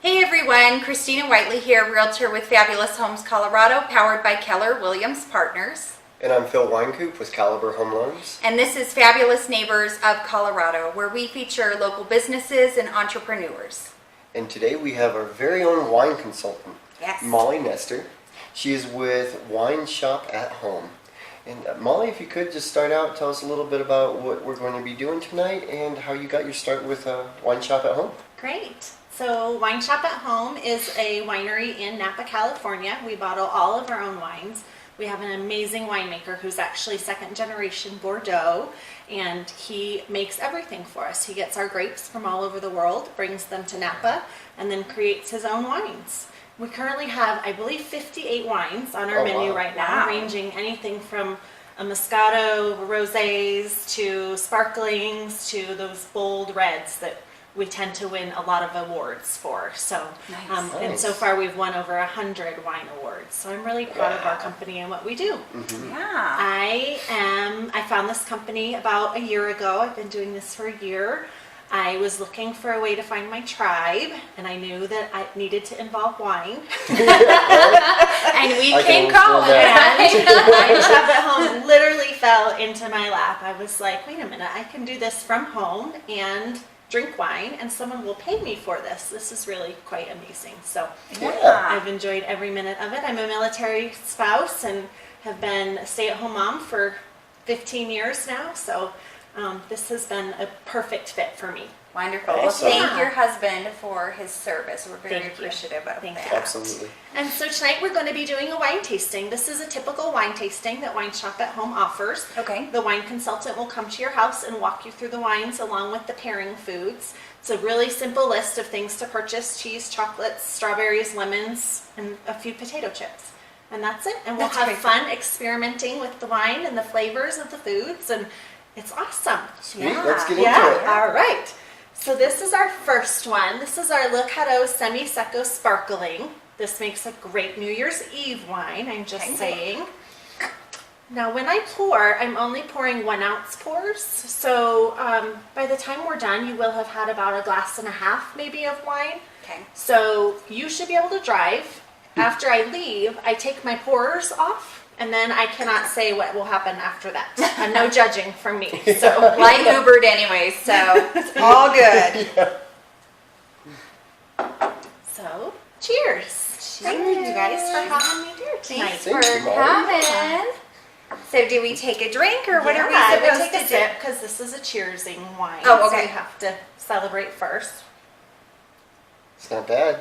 Hey everyone, Christina Whiteley here, Realtor with Fabulous Homes Colorado, powered by Keller Williams Partners. And I'm Phil Wynkoop with Caliber Home Loans. And this is Fabulous Neighbors of Colorado, where we feature local businesses and entrepreneurs. And today we have our very own wine consultant, Yes. Molly Nestor. She is with WineShop at Home. And Molly, if you could just start out, tell us a little bit about what we're going to be doing tonight and how you got your start with WineShop at Home. Great. So WineShop at Home is a winery in Napa, California. We bottle all of our own wines. We have an amazing winemaker who's actually second generation Bordeaux, and he makes everything for us. He gets our grapes from all over the world, brings them to Napa, and then creates his own wines. We currently have, I believe, 58 wines on our menu right now, ranging anything from a Moscato, rosés, to sparklings, to those bold reds that we tend to win a lot of awards for. So, Nice. and so far we've won over 100 wine awards. So I'm really proud of our company and what we do. Mm-hmm. Yeah. I found this company about a year ago. I've been doing this for a year. I was looking for a way to find my tribe, and I knew that I needed to involve wine. And we came calling. WineShop at Home literally fell into my lap. I was like, wait a minute, I can do this from home and drink wine, and someone will pay me for this. This is really quite amazing. So I've enjoyed every minute of it. I'm a military spouse and have been a stay-at-home mom for 15 years now. So this has been a perfect fit for me. Wonderful. Well, Awesome. thank your husband for his service. We're very Thank you. appreciative of Thank that. you. Absolutely. And so tonight we're going to be doing a wine tasting. This is a typical wine tasting that WineShop at Home offers. Okay. The wine consultant will come to your house and walk you through the wines along with the pairing foods. It's a really simple list of things to purchase: cheese, chocolates, strawberries, lemons, and a few potato chips. And that's it. And we'll That's have great. fun experimenting with the wine and the flavors of the foods, and it's awesome. Sweet, Yeah. let's get into Yeah, it. all right. So this is our first one. This is our Lucado Semi-Secco Sparkling. This makes a great New Year's Eve wine, I'm just saying. Now when I pour, I'm only pouring 1 ounce pours. So by the time we're done, you will have had about 1.5 glasses maybe of wine. Okay. So you should be able to drive. After I leave, I take my pours off, and then I cannot say what will happen after that. And no judging from me. So Well, I Ubered anyways, so it's all good. So, cheers. Thank you guys for having me here tonight. Thanks Thank for you, Molly. coming. So do we take a drink or what are we I would supposed take a to do? sip because this is a cheersing wine. Oh, So okay. we have to celebrate first. It's not bad.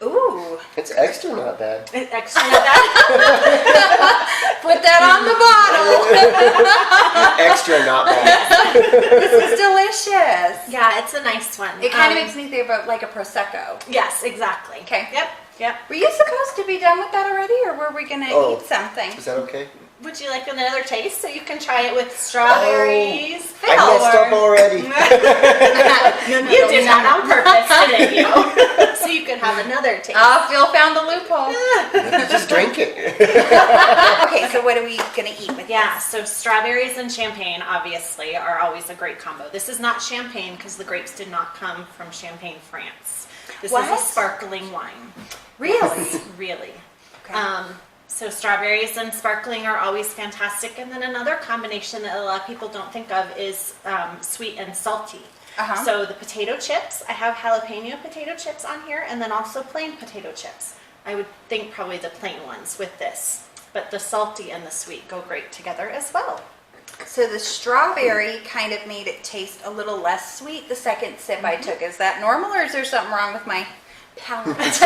Ooh, It's extra not bad. Extra that. put that on the bottle. Extra not bad. This is delicious. Yeah, it's a nice one. It kind of makes me think about like a Prosecco. Yes, exactly. Okay. Yep. Were you supposed to be done with that already or were we going to Oh. eat something? Is that okay? Would you like another taste? So you can try it with strawberries. I messed up already. You did that on purpose, didn't you? So you can have another taste. Phil found the loophole. Just drink it. Okay, so what are we going to eat with Yeah, so strawberries and champagne obviously are always a great combo. This is not champagne because the grapes did not come from Champagne, France. This is What? a sparkling wine. Really? Really. Okay. So strawberries and sparkling are always fantastic. And then another combination that a lot of people don't think of is sweet and salty. Uh-huh. So the potato chips, I have jalapeno potato chips on here, and then also plain potato chips. I would think probably the plain ones with this, but the salty and the sweet go great together as well. So the strawberry kind of made it taste a little less sweet the second sip I took. Is that normal or is there something wrong with my palate?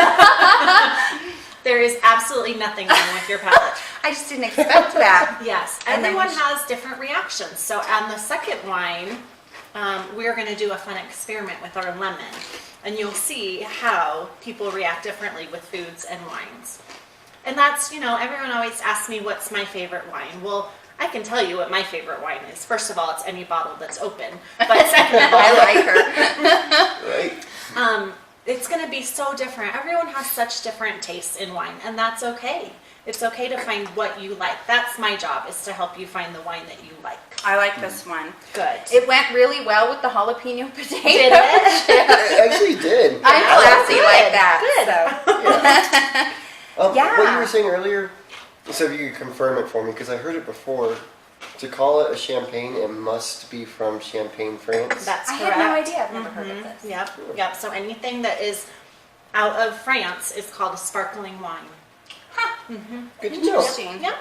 There is absolutely nothing wrong with your palate. I just didn't expect that. Yes, And then everyone we has different reactions. So on the second wine, we're going to do a fun experiment with our lemon. And you'll see how people react differently with foods and wines. And that's, everyone always asks me what's my favorite wine. Well, I can tell you what my favorite wine is. First of all, it's any bottle that's open. But second of all, I like her. Right. It's going to be so different. Everyone has such different tastes in wine, and that's okay. It's okay to find what you like. That's my job, is to help you find the wine that you like. I like this one. Good. It went really well with the jalapeno potato. Did it? It actually did. I'm classy good. like that. Good. Yeah. What you were saying earlier, so if you could confirm it for me, because I heard it before, to call it a champagne, it must be from Champagne, France. That's I correct. had no idea. I've never heard of this. Yep. So anything that is out of France is called a sparkling wine. Good to know. Interesting. Yep.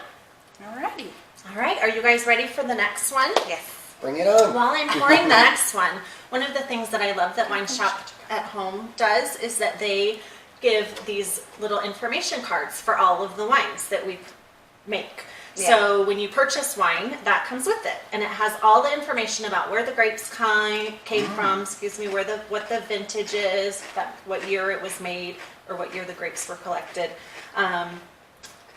Alrighty. All right. Are you guys ready for the next one? Yes. Bring it on. While I'm pouring the next one of the things that I love that WineShop at Home does is that they give these little information cards for all of the wines that we make. Yeah. So when you purchase wine, that comes with it, and it has all the information about where the grapes came from. What the vintage is, what year it was made, or what year the grapes were collected.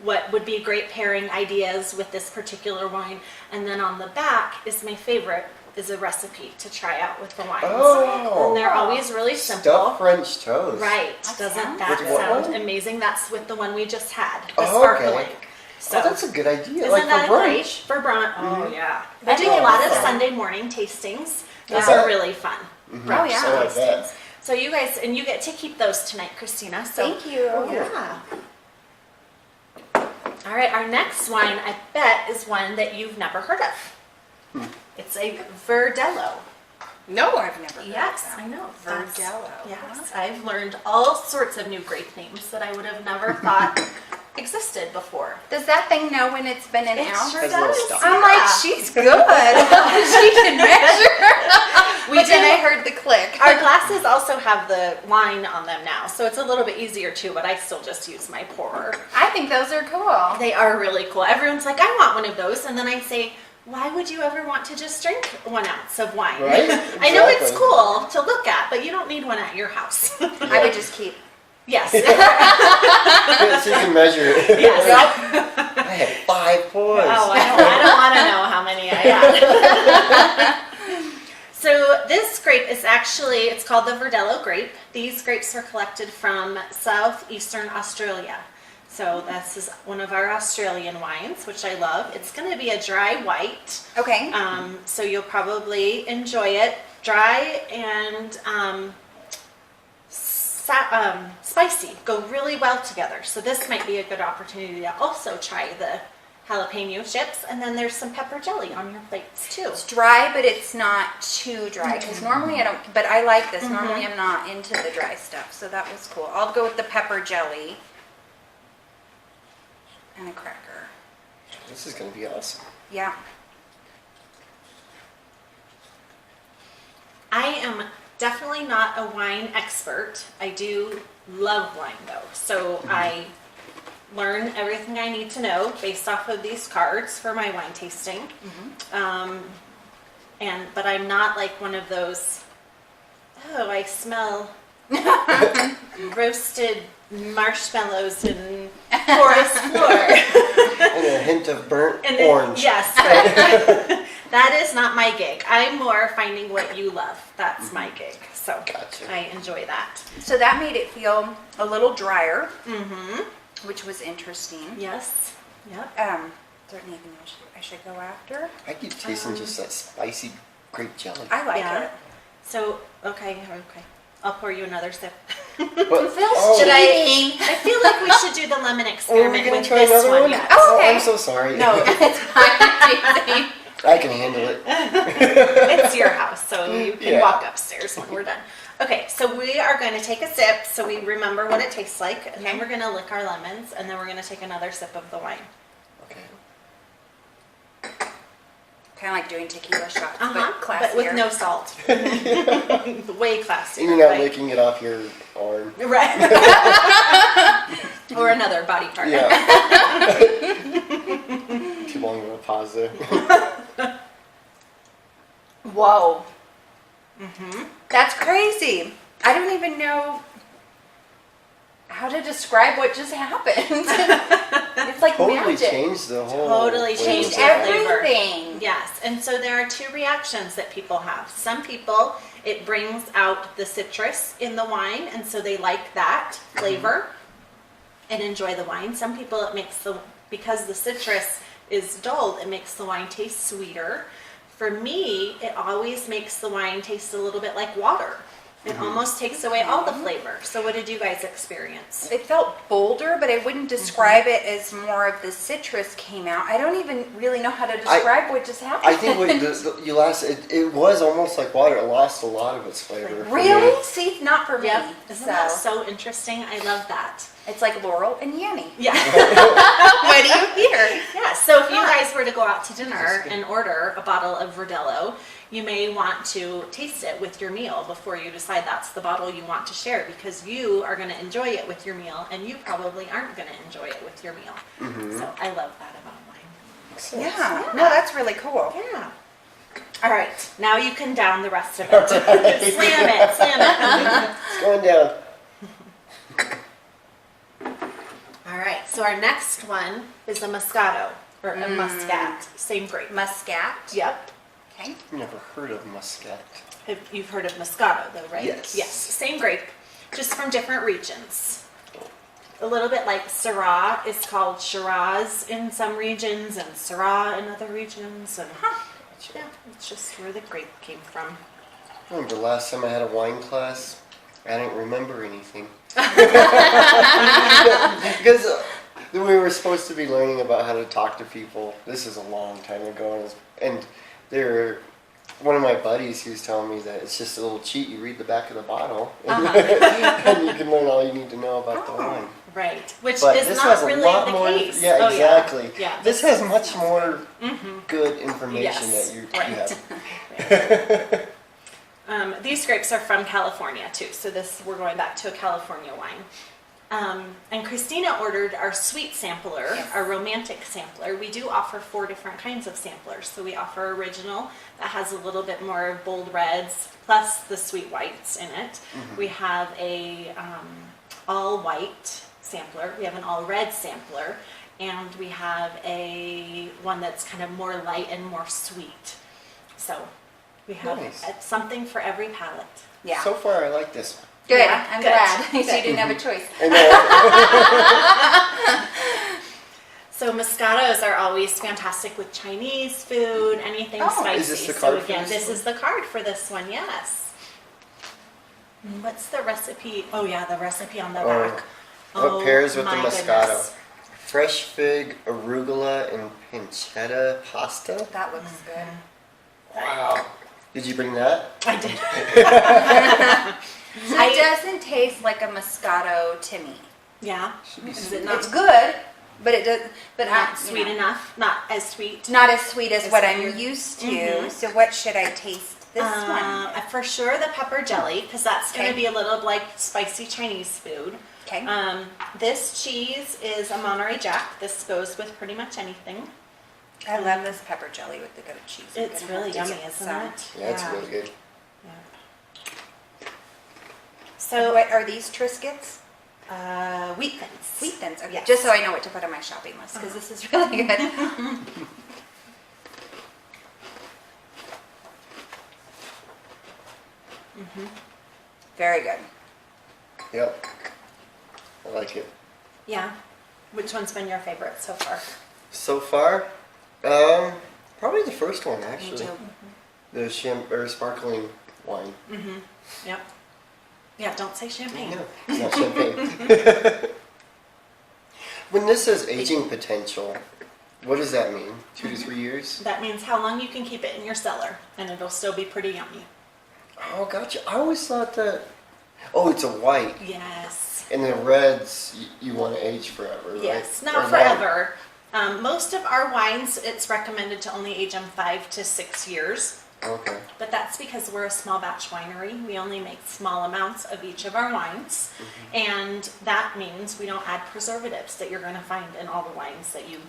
What would be great pairing ideas with this particular wine, and then on the back is my favorite, is a recipe to try out with the wines. Oh. And they're always really simple. Stuffed French toast. Right. That Doesn't sounds that With what sound one? amazing? That's with the one we just had, the Oh, sparkling. okay. So Oh, that's a good idea. isn't Like that for great brunch. for brunch? Oh yeah. I I do think a lot of so. Sunday morning tastings. Those Yeah. are really fun. Oh, yeah. I like that. So you guys, and you get to keep those tonight, Christina. So Thank you. yeah. All right, our next wine, I bet, is one that you've never heard of. It's a Verdelho. No, I've never heard Yes, of that. I know. Verdelho. Yes, I've learned all sorts of new grape names that I would have never thought existed before. Does that thing know when it's been an It ounce? sure Has a little does. stuff. I'm like, she's good. She can measure. But then I heard the click. Our glasses also have the line on them now, so it's a little bit easier too, but I still just use my pourer. I think those are cool. They are really cool. Everyone's like, I want one of those, and then I say, why would you ever want to just drink 1 ounce of wine? Right? I know it's Exactly. cool to look at, but you don't need one at your house. I would just keep. Yes. Yeah, so you can measure it. Yes. I had 5 pours. Oh, I don't want to know how many I had. So this grape is actually, it's called the Verdelho grape. These grapes are collected from southeastern Australia. So this is one of our Australian wines, which I love. It's going to be a dry white. Okay. So you'll probably enjoy it. Dry and spicy go really well together. So this might be a good opportunity to also try the jalapeno chips, and then there's some pepper jelly on your plates too. It's dry, but it's not too dry. Because normally I don't, but I like this. Normally I'm not into the dry stuff. So that was cool. I'll go with the pepper jelly and a cracker. This is going to be awesome. Yeah. I am definitely not a wine expert. I do love wine though, so I learn everything I need to know based off of these cards for my wine tasting. But I'm not like one of those, oh, I smell roasted marshmallows and forest floor. And a hint of burnt And orange. Yes, right. That is not my gig. I'm more finding what you love. That's my gig. So Gotcha. I enjoy that. So that made it feel a little drier, which was interesting. Yes. Yep. Is there anything else I should go after? I keep tasting just that spicy grape jelly. I like Yeah. it. So, okay. I'll pour you another sip. But, Should I feel like we should do the lemon Oh, are we experiment going with to try this another one. one? Yes. Oh, okay. I'm so sorry. No, It's fine. I can handle it. it's your house, so you can Yeah. walk upstairs when we're done. Okay, so we are going to take a sip so we remember what it tastes like, and then we're going to lick our lemons, and then we're going to take another sip of the wine. Okay. Kind of like doing tequila shots, but classier. But with no salt. Way classier. And you're not right? licking it off your arm. Right. Or another body part. Yeah. Too long of a pause there. Whoa. That's crazy. I don't even know how to describe what just happened. It's like Totally magic. changed the whole. Totally flavor. changed Changed flavor. everything. Yes, and so there are two reactions that people have. Some people, it brings out the citrus in the wine, and so they like that flavor and enjoy the wine. Some people, it makes because the citrus is dulled, it makes the wine taste sweeter. For me, it always makes the wine taste a little bit like water. It almost takes away all the flavor. So what did you guys experience? It felt bolder, but I wouldn't describe it as more of the citrus came out. I don't even really know how to describe what just happened. I think it was almost like water. It lost a lot of its flavor. for me. Really? See, not for me. Yep. Isn't that So so interesting? I love that. it's like Laurel and Yanni. Yeah. What do you hear? Yeah, so if you guys were to go out to dinner and order a bottle of Verdelho, you may want to taste it with your meal before you decide that's the bottle you want to share, because you are going to enjoy it with your meal and you probably aren't going to enjoy it with your meal. So I love that about wine. Yeah. No, that's really cool. Yeah. All right, now you can down the rest of it. Slam it, slam it. It's going down. All right, so our next one is a Moscato, or a Muscat, same grape. Muscat. Yep. Okay. Never heard of Muscat. You've heard of Moscato though, right? Yes. Yes, same grape, just from different regions. A little bit like Syrah is called Shiraz in some regions and Syrah in other regions. And yeah, it's just where the grape came from. I remember last time I had a wine class, I didn't remember anything. Because we were supposed to be learning about how to talk to people. This is a long time ago, and one of my buddies, he was telling me that it's just a little cheat. You read the back of the bottle, and, and you can learn all you need to know about the wine. Right, which But is this not has really a lot the more. case. Yeah, Oh, exactly. Yeah, This has much more good information Yes, that you right. have. These grapes are from California too, so we're going back to a California wine. And Christina ordered our sweet sampler, our romantic sampler. We do offer 4 different kinds of samplers. So we offer original that has a little bit more bold reds plus the sweet whites in it. We have a all white sampler. We have an all red sampler, and we have a one that's kind of more light and more sweet. So we have Nice. something for every palate. Yeah. So far, I like this one. Good. Yeah, I'm good. glad. So you Good. didn't have a choice. I So Moscatos are always fantastic with Chinese food, anything spicy. Is this the So card for again, this this is the card for this one, yes. What's the recipe? Oh yeah, the recipe on the back. What pairs with the my Moscato? goodness. Fresh fig, arugula, and pancetta pasta. That looks good. Wow. Did you bring that? I did. So it doesn't taste like a Moscato to me. Yeah. Is it not It's good, but it does. But not sweet enough? Not as sweet. Not as sweet as what I'm sweet. used to. So what should I taste this one? For sure the pepper jelly, because that's going to Okay. be a little like spicy Chinese food. Okay. This cheese is a Monterey Jack. This goes with pretty much anything. I love this pepper jelly with the goat cheese. I'm It's gonna really have to yummy, get isn't some. it? Yeah, it's really good. So what are these Triscuits? Wheat thins. Wheat thins. Okay. Yes. Just so I know what to put on my shopping list, because this is really good. Very good. Yep. I like it. Yeah. Which one's been your favorite so far? So far, probably the first one actually. The sparkling wine. Yep. Yeah, don't say champagne. No, it's not champagne. When this says aging potential, what does that mean? 2 to 3 years? That means how long you can keep it in your cellar, and it'll still be pretty yummy. Oh, gotcha. I always thought that. Oh, it's a white. Yes. And the reds, you want to age forever, right? Yes, Or not long. forever. Most of our wines, it's recommended to only age them 5 to 6 years. Okay. But that's because we're a small batch winery. We only make small amounts of each of our wines. And that means we don't add preservatives that you're going to find in all the wines that you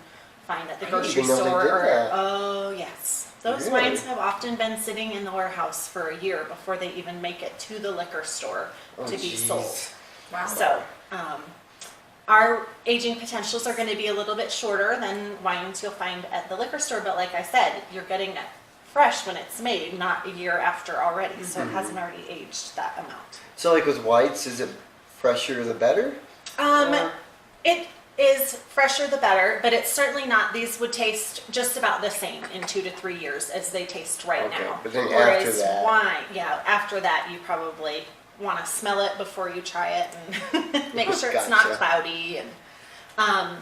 find at the I didn't grocery even know they store. did that. Oh yes, those Really? wines have often been sitting in the warehouse for a year before they even make it to the liquor store Oh, to be geez. sold. Wow. So, our aging potentials are going to be a little bit shorter than wines you'll find at the liquor store, but like I said, you're getting it fresh when it's made, not a year after already, so it hasn't already aged that amount. So like with whites, is it fresher the better? Or- It is fresher the better, but it's certainly not. These would taste just about the same in 2 to 3 years as they taste right Okay, now. but then after Whereas that- wine, after that you probably want to smell it before you try it and make sure it's not Gotcha. cloudy. And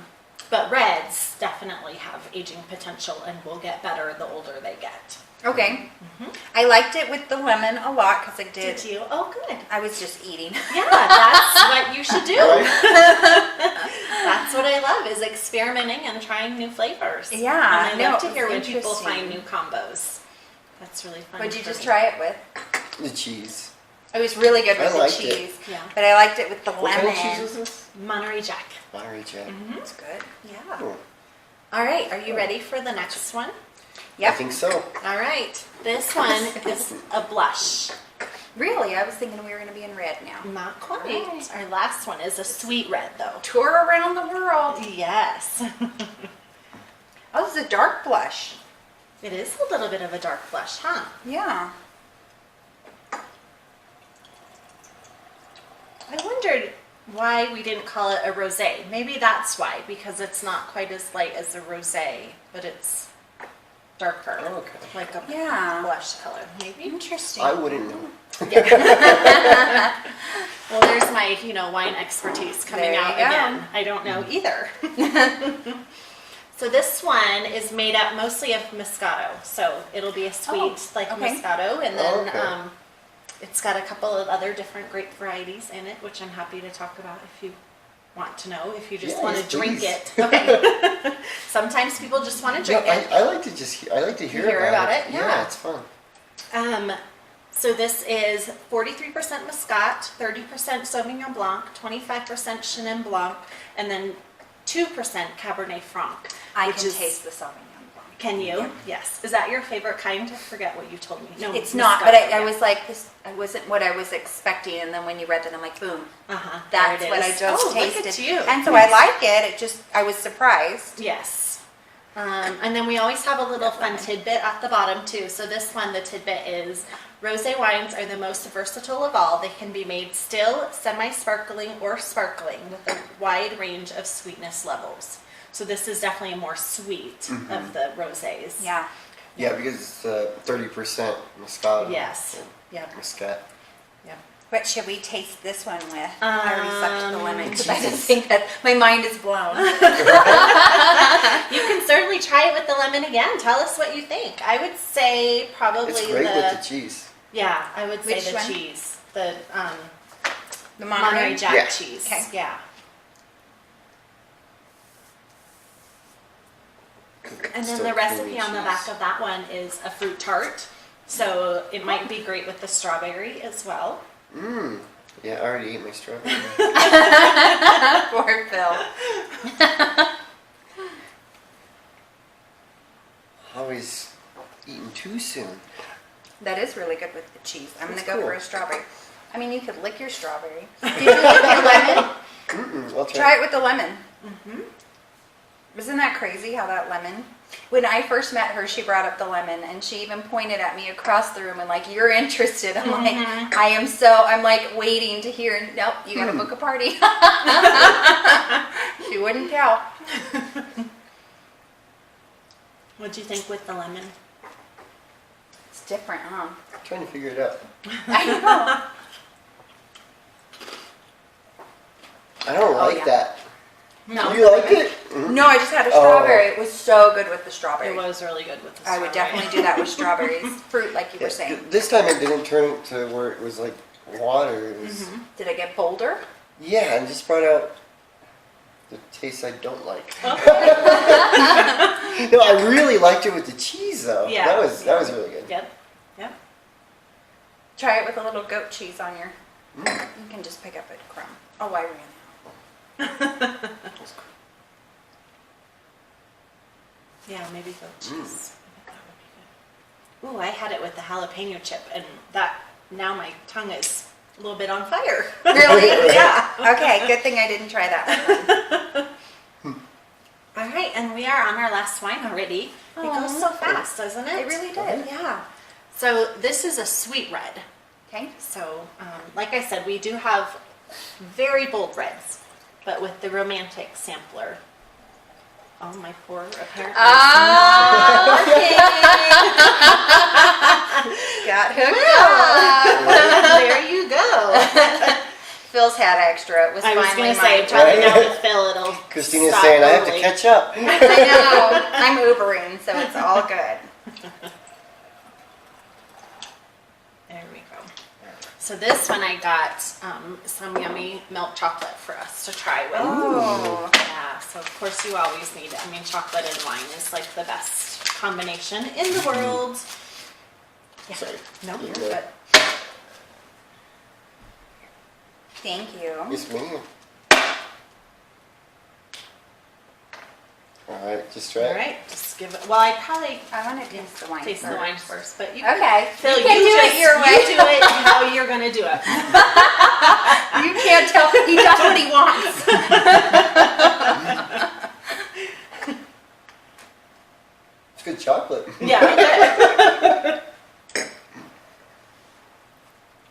but reds definitely have aging potential and will get better the older they get. Okay. I liked it with the lemon a lot because I Did you? Oh, good. I was just eating. Yeah, that's what you should do. Right? That's what I love is experimenting and trying new flavors. Yeah, and I no, love to it hear was when people interesting. find new combos. That's really fun. What'd you for just me. try it with? The cheese. It was really good with I the liked it. cheese. Yeah. But I liked it with the What lemon. kind of cheese was this? Monterey Jack. Monterey Jack. It's good. Yeah. Cool. All right, are you ready for the next one? I Yep. think so. All right, this one is a blush. Really? I was thinking we were going to be in red now. Not quite. Right. Our last one is a sweet red, though. Tour around the world. Yes. Oh, this is a dark blush. It is a little bit of a dark blush, huh? Yeah. I wondered why we didn't call it a rosé. Maybe that's why, because it's not quite as light as a rosé, but it's darker, Okay. like a Yeah. blush color. Maybe. Interesting. I wouldn't know. Well, there's my, wine expertise coming There you out go. again. I don't know either. So this one is made up mostly of Moscato. So it'll be a sweet like okay. Moscato, and then Okay. it's got a couple of other different grape varieties in it, which I'm happy to talk about if you want to know. If you just Yes, want to drink please. it, okay. Sometimes people just want to No, drink it. I like to I like to hear, about it. Yeah. It's fun. So this is 43% Muscat, 30% Sauvignon Blanc, 25% Chenin Blanc, and then 2% Cabernet Franc. I which can is- taste the Sauvignon Blanc. Can you? Yes. Is that your favorite kind? I forget what you told me. No, It's not, but Moscato, I yeah. was like, this I wasn't what I was expecting, and then when you read that, I'm like, boom, Uh-huh. that's there it what I is. just Oh, tasted. Look at you. And so I like it. It just, I was surprised. Yes. And then we always have a little fun tidbit at the bottom too. So this one, the tidbit is, rosé wines are the most versatile of all. They can be made still, semi-sparkling, or sparkling with a wide range of sweetness levels. So this is definitely a more sweet of the rosés. Yeah. Yeah, because it's 30% Moscato. Yes. and Yep. Muscat. Yep. What should we taste this one with? I already sucked the lemon because I just Jesus. think that my mind is blown. You can certainly try it with the lemon again. Tell us what you think. I would say probably It's great with the cheese. Yeah, I would say Which the one? cheese. The The Monterey Monterey Jack Yeah. cheese. Okay. Yeah. And then Still the recipe creamy on the cheese. back of that one is a fruit tart. So it might be great with the strawberry as well. Mmm. Yeah, I already ate my strawberry. Poor Phil. Always eating too soon. That is really good with the cheese. I'm That's gonna go cool. for a strawberry. I mean, you could lick your strawberry. Did you lick your lemon? I'll Try it with the lemon. Isn't that crazy how that lemon? When I first met her, she brought up the lemon, and she even pointed at me across the room and like, "You're interested." I'm like, I'm like waiting to hear. Nope, you gotta book a party. She wouldn't tell. What'd you think with the lemon? It's different, huh? Trying to figure it out. I know. I don't like yeah. that. No. You like it? No, I just had a strawberry. It was so good with the strawberry. It was really good with the I strawberry. would definitely do that with strawberries. Fruit, like you were saying. This time it didn't turn to where it was like water. It was, Did it get bolder? yeah, and just brought out the taste I don't like. No, I really liked it with the cheese though. Yeah. That was really good. Yep. Yep. Try it with a little goat cheese on your. You can just pick up a crumb. Oh, I ran out. Yeah, maybe goat cheese. I think that would be good. Ooh, I had it with the jalapeno chip, and now my tongue is a little bit on fire. Really? Yeah. Okay, good thing I didn't try that one. All right, and we are on our last wine already. It goes so fast, doesn't it? It really did. Yeah. So this is a sweet red. Okay. So, like I said, we do have very bold reds, but with the romantic sampler. Oh, my poor apparently. Got hooked up. There you go. Phil's had extra. It was I was finally going to say, mine. probably now with Phil, it'll Christina's stop saying I have to early. catch up. I know. I'm Ubering, so it's all good. There we go. So this one I got some yummy milk chocolate for us to try with. Oh. Yeah, so of course you always need it. I mean, chocolate and wine is like the best combination in the world. Yeah. Sorry. No, You're you're good. good. Thank you. Yes, me. All right, just try All it. right, just give it. Well, I probably I want to taste the wine taste the first. wine first, but you Okay. Phil, you can do just, it your way. You do it how you're gonna do it. You can't tell. He does what he wants. It's good chocolate. Yeah.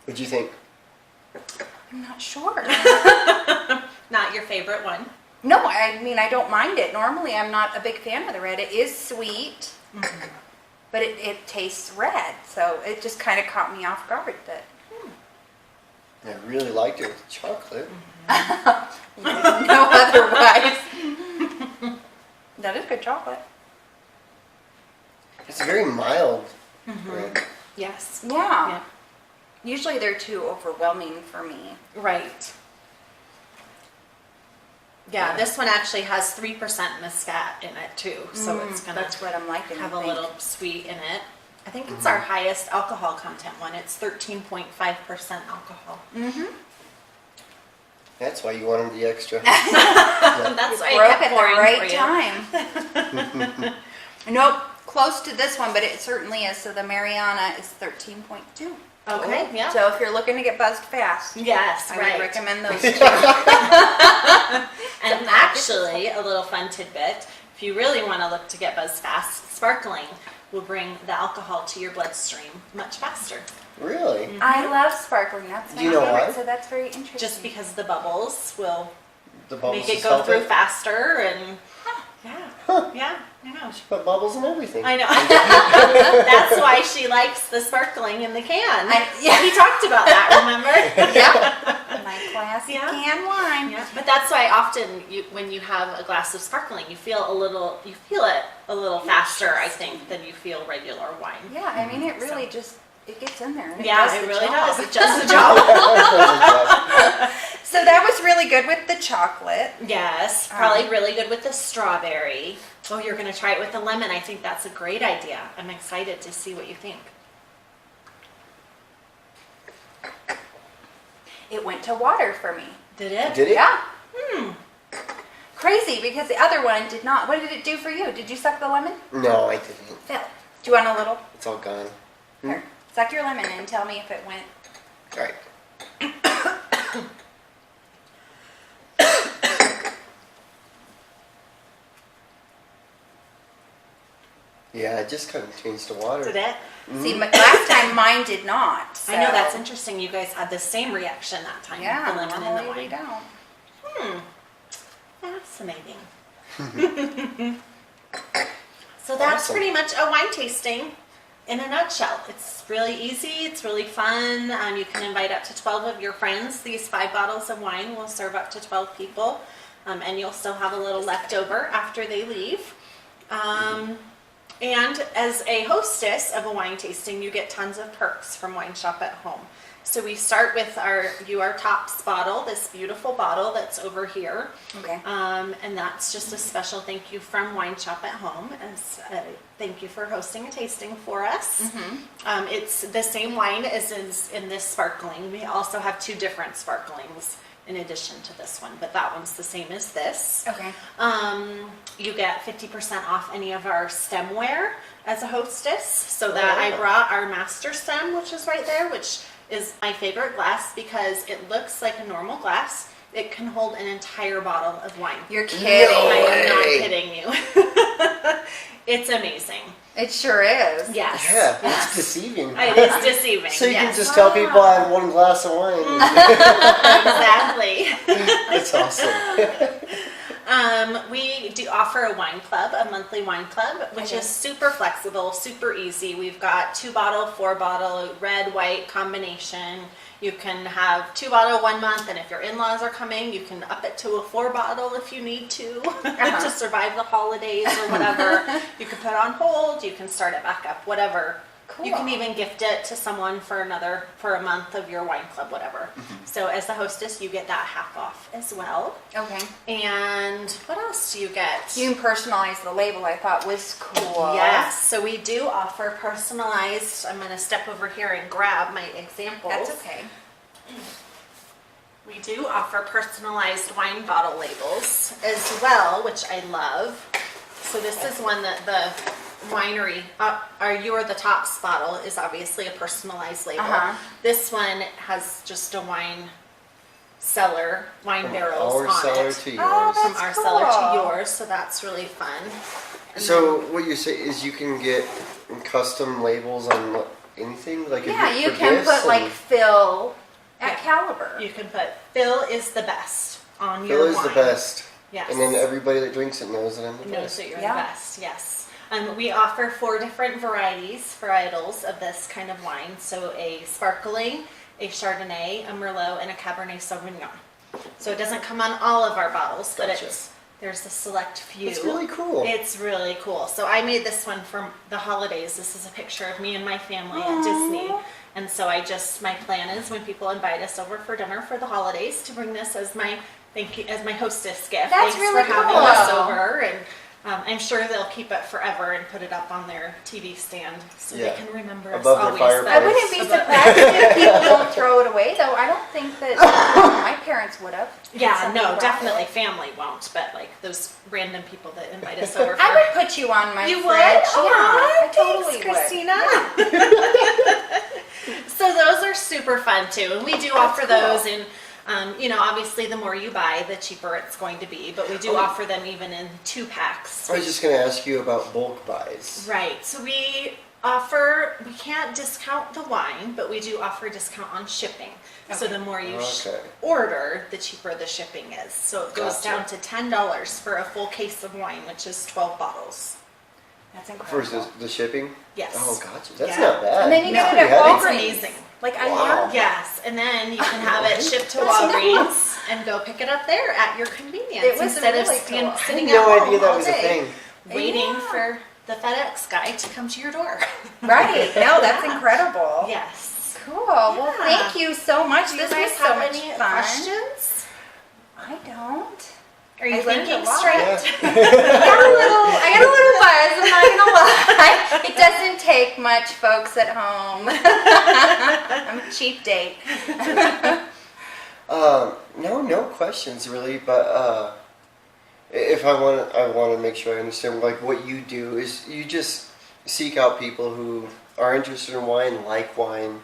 What'd you think? I'm not sure. Not your favorite one. No, I mean, I don't mind it. Normally, I'm not a big fan of the red. It is sweet, but it tastes red. So it just kind of caught me off guard that I really liked it with chocolate. no otherwise. That is good chocolate. It's very mild. Red. Yes. Yeah. Yeah. Usually they're too overwhelming for me. Right. Yeah, this one actually has 3% muscat in it too, so it's gonna That's what I'm liking. have I a think. little sweet in it. I think it's our highest alcohol content one. It's 13.5% alcohol. That's why you wanted the extra. That's why I Broke kept at pouring the for right you. time. Nope, close to this one, but it certainly is. So the Mariana is 13.2. Okay, yeah. So if you're looking to get buzzed fast, Yes, I right. would recommend those two. And actually, a little fun tidbit, if you really want to look to get buzzed fast, sparkling will bring the alcohol to your bloodstream much faster. Really? I love sparkling. That's my Do you know favorite. why? So that's very interesting. Just because the bubbles will The bubbles make it just go help through it? faster and yeah, Huh. yeah, I know. Put bubbles and everything. I know. That's why she likes the sparkling in the can. yeah. We talked about that, remember? Yep. My classic Yeah. canned wine. Yeah, but that's why often when you have a glass of sparkling, you feel it a little faster, I think, than you feel regular wine. Yeah, I mean, it really it gets in there. And Yeah, does it the really job. does. It does the job. So that was really good with the chocolate. Yes, probably really good with the strawberry. Oh, you're going to try it with the lemon. I think that's a great idea. I'm excited to see what you think. It went to water for me. Did it? Did it? Yeah. Crazy, because the other one did not. What did it do for you? Did you suck the lemon? No, I didn't. Phil, do you want a little? It's all gone. Here, suck your lemon and tell me if it went. All right. Yeah, it just kind of changed to water. Did it? See, last time mine did not. So. I know, that's interesting. You guys had the same reaction that time Yeah, with the lemon and the normally we wine. don't. Fascinating. So that's Awesome. pretty much a wine tasting in a nutshell. It's really easy. It's really fun. You can invite up to 12 of your friends. These 5 bottles of wine will serve up to 12 people. And you'll still have a little left over after they leave. And as a hostess of a wine tasting, you get tons of perks from WineShop at Home. So we start with our Tops bottle, this beautiful bottle that's over here. Okay. And that's just a special thank you from WineShop at Home as a thank you for hosting a tasting for us. It's the same wine as is in this sparkling. We also have 2 different sparklings in addition to this one, but that one's the same as this. Okay. You get 50% off any of our stemware as a hostess. So that Oh, yeah. I brought our master stem, which is right there, which is my favorite glass because it looks like a normal glass. It can hold an entire bottle of wine. You're kidding. I am not way. kidding you. It's amazing. It sure is. Yes. Yeah, it's Yes. deceiving. It is deceiving. So you yes. can just tell people I had one glass of wine. Exactly. That's awesome. We do offer a wine club, a monthly wine club, which Okay. is super flexible, super easy. We've got 2-bottle, 4-bottle, red, white combination. You can have 2-bottle 1 month, and if your in-laws are coming, you can up it to a 4-bottle if you need to to survive the holidays or whatever. You can put it on hold, you can start it back up, whatever. Cool. You can even gift it to someone for a month of your wine club, whatever. So as the hostess, you get that half off as well. Okay. And what else do you get? You can personalize the label. I thought was cool. Yes, so we do offer personalized. I'm going to step over here and grab my examples. That's okay. We do offer personalized wine bottle labels as well, which I love. So this is one that the winery, our You're the Tops bottle is obviously a personalized label. This one has just a wine cellar, wine barrels Our on cellar it. to yours. Oh, From that's our cool. cellar to yours, so that's really fun. And So what you say is you can get custom labels on anything, like Yeah, if you for can gifts put like and Phil at Yeah. Caliber. you can put Phil is the best on Phil your is wine. the best, Yes. and then everybody that drinks it knows that I'm the knows best. that you're Yeah. the best. Yes. We offer 4 different varietals of this kind of wine. So a sparkling, a Chardonnay, a Merlot, and a Cabernet Sauvignon. So it doesn't come on all of our bottles, but Gotcha. there's a select few. It's really cool. It's really cool. So I made this one for the holidays. This is a picture of me and my family at Disney. And so my plan is when people invite us over for dinner for the holidays to bring this as my hostess gift. That's Thanks really for having cool. us over. And I'm sure they'll keep it forever and put it up on their TV stand so Yeah. they can remember us Above their always. fireplace. I wouldn't be surprised if people don't throw it away, though. I don't think that my parents would have. Yeah, no, definitely family won't, but like those random people that invite us over for I would put you on my You fridge. would? Yeah, I totally Thanks, would. Christina. So those are super fun too, and we do offer cool. those in. Obviously, the more you buy, the cheaper it's going to be. But we do offer them even in 2-packs. I was just going to ask you about bulk buys. Right. So we can't discount the wine, but we do offer a discount on shipping. So the more you Okay. order, the cheaper the shipping is. So it goes Gotcha. down to $10 for a full case of wine, which is 12 bottles. That's incredible. Versus the shipping? Yes. Oh, gotcha. That's Yeah. not bad. And then you That's get it pretty at heavy. It's Walgreens. amazing. Like I Wow. learned that. Yes, and then you can have it Really? shipped to That's Walgreens and go pick it up there at your convenience It was instead really of cool. I had sitting no at home idea that all was a day thing. waiting Yeah. for the FedEx guy to come to your door. Right. No, that's incredible. Yes. Cool. Well, Yeah. thank you so much. Do This you guys was so have much any fun. questions? I don't. Are you I learned thinking a lot. straight? Yeah. I got a little buzz, I'm not gonna lie. It doesn't take much, folks at home. I'm a cheap date. No questions really, but if I want to make sure I understand, like what you do is you just seek out people who are interested in wine, like wine,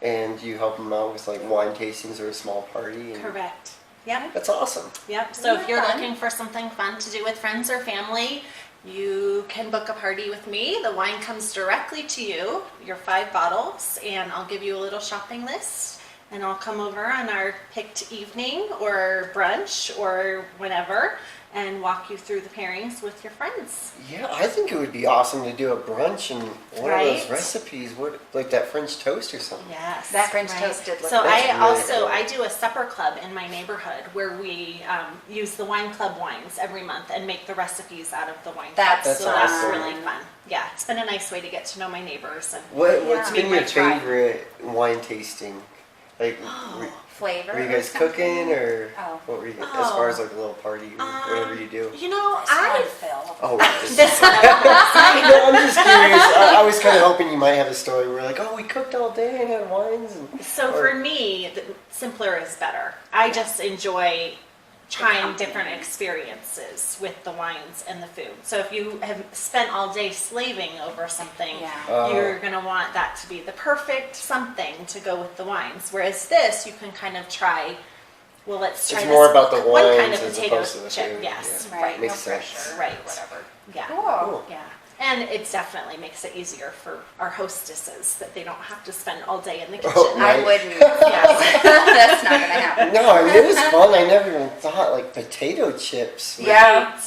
and you help them out with like wine tastings or a small party. And Correct. Yep. that's awesome. Yep. So if you're Fun. looking for something fun to do with friends or family, you can book a party with me. The wine comes directly to you, your 5 bottles, and I'll give you a little shopping list. And I'll come over on our picked evening or brunch or whenever and walk you through the pairings with your friends. Yeah, I think it would be awesome to do a brunch and one of Right? those recipes, like that French toast or something. Yes. That French toast did look So good. I That's really cool. I do a supper club in my neighborhood where we use the wine club wines every month and make the recipes out of the wine That's club. So that's awesome. really fun. Yeah, it's been a nice way to get to know my neighbors and What's meet been my your tribe. favorite wine tasting Like, Flavor. were you or guys something? cooking, or Oh. what were you, as far as like a little party or whatever you do? You know, Phil. Oh, right. this No, I'm just curious. I was kind of hoping you might have a story where like, oh, we cooked all day and had wines. And, So for me, simpler is better. I just enjoy trying different experiences with the wines and the food. So if you have spent all day slaving over something, you're going to want that to be the perfect something to go with the wines. Whereas this, you can kind of try, well, let's try It's this more about the one kind wines of as potato opposed to the chip. food. Yes, Right. right. Makes no sense. pressure. Right. Whatever. Yeah. Cool. Yeah. And it definitely makes it easier for our hostesses that they don't have to spend all day in the kitchen. Oh, I right. wouldn't. Yes. That's not gonna happen. No, I mean, it was fun. I never even thought like potato chips with, Yeah.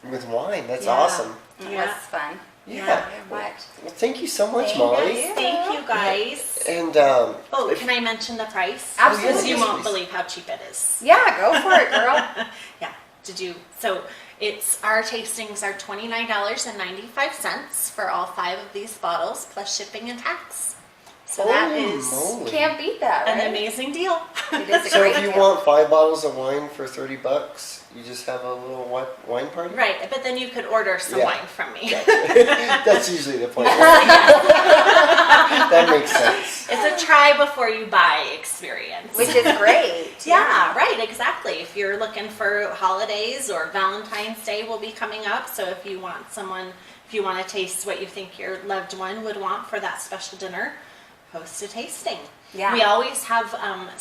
with wine. That's Yeah. awesome. It Yeah. was fun. Yeah. Very much. Well, thank you so much, Thank Molly. you. Thank you guys. And Oh, can I mention the price? Absolutely. Because you Yes, won't please. believe how cheap it is. Yeah, go for it, girl. Yeah. So our tastings are $29.95 for all 5 of these bottles plus shipping and tax. So that holy is moly. Can't beat that, right? an amazing deal. It is a So great if you deal. want 5 bottles of wine for $30, you just have a little wine party. Right, but then you could order some Yeah. wine from me. That's usually the point. That makes sense. It's a try before you buy experience. Which is great. Yeah, right, exactly. If you're looking for holidays or Valentine's Day will be coming up, so if you want to taste what you think your loved one would want for that special dinner, host a tasting. Yeah. We always have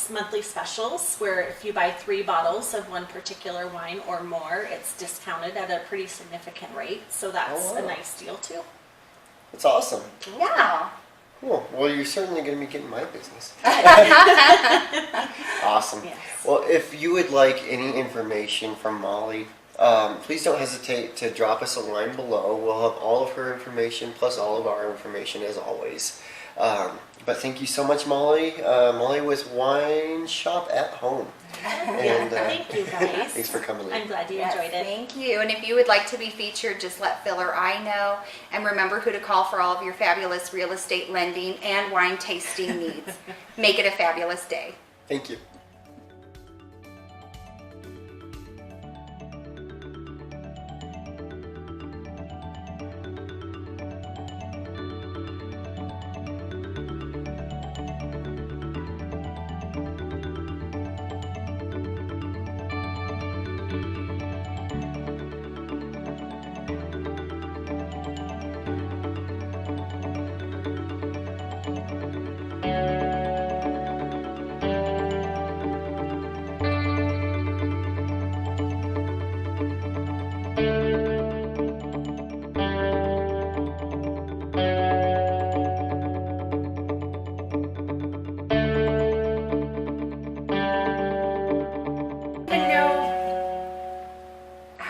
monthly specials where if you buy 3 bottles of one particular wine or more, it's discounted at a pretty significant rate, so that's Oh, a wow. nice deal too. It's awesome. Yeah. Cool. Well, you're certainly going to be getting my business. Awesome. Yes. Well, if you would like any information from Molly, please don't hesitate to drop us a line below. We'll have all of her information plus all of our information as always. But thank you so much, Molly. Molly with WineShop at Home. And, Thank you guys. Thanks for coming in. I'm glad you Yes, enjoyed it. Thank you. And if you would like to be featured, just let Phil or I know. And remember who to call for all of your fabulous real estate lending and wine tasting needs. Make it a fabulous day. Thank you.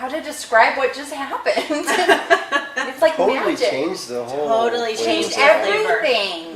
To describe what just happened. It's like Totally magic. changed the whole Totally flavor. changed Changed the flavor. everything.